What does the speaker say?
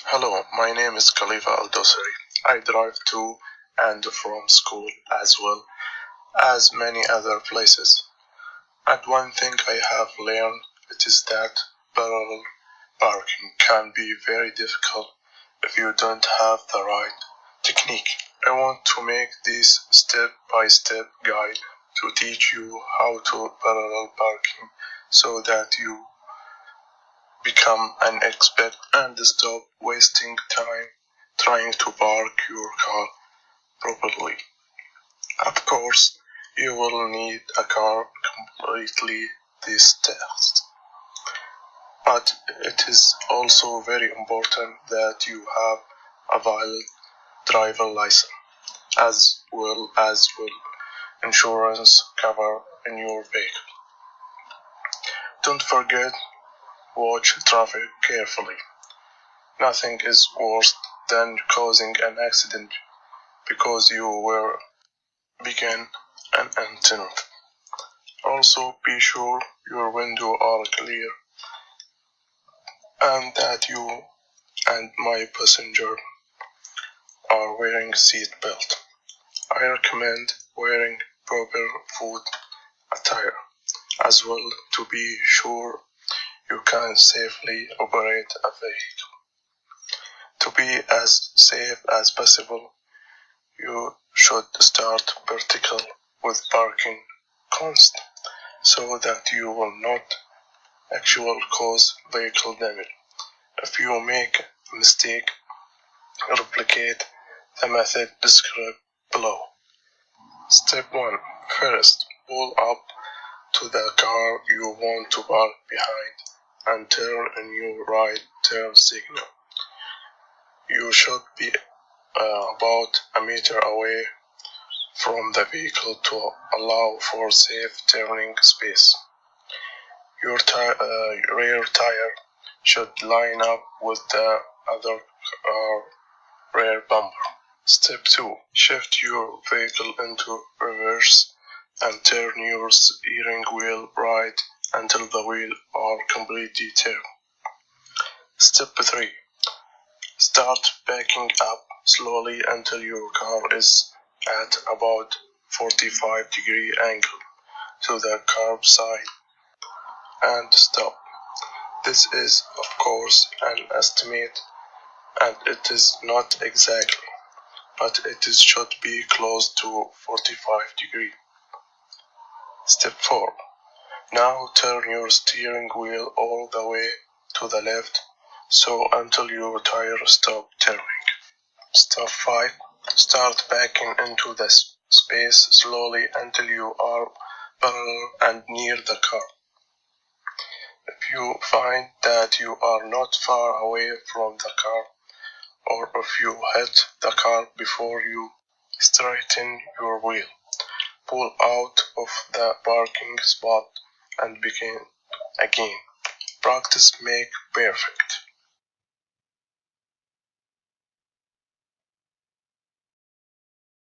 Hello, my name is Khalifa Al-Dosari. I drive to and from school as well as many other places. And one thing I have learned it is that parallel parking can be very difficult if you don't have the right technique. I want to make this step-by-step guide to teach you how to parallel parking so that you become an expert and stop wasting time trying to park your car properly. Of course, you will need a car completely this test, but it is also very important that you have a valid driver license as well as insurance cover in your vehicle. Don't forget, watch traffic carefully. Nothing is worse than causing an accident because you were being inattentive. Also, be sure your windows are clear and that you and my passenger are wearing seat belt. I recommend wearing proper foot attire as well to be sure you can safely operate a vehicle. To be as safe as possible, you should start vertical with parking constant so that you will not actually cause vehicle damage. If you make a mistake, replicate the method described below. Step 1. First, pull up to the car you want to park behind and turn in your right turn signal. You should be about a meter away from the vehicle to allow for safe turning space. Your rear tire should line up with the other rear bumper. Step 2. Shift your vehicle into reverse and turn your steering wheel right until the wheels are completely turned. Step 3. Start backing up slowly until your car is at about 45-degree angle to the curb side and stop. This is of course an estimate and it is not exactly, but it should be close to 45 degrees. Step 4. Now turn your steering wheel all the way to the left so until your tire stop turning. Step 5. Start backing into the space slowly until you are parallel and near the car. If you find that you are not far away from the car, or if you hit the car before you straighten your wheel, pull out of the parking spot and begin again. Practice make perfect.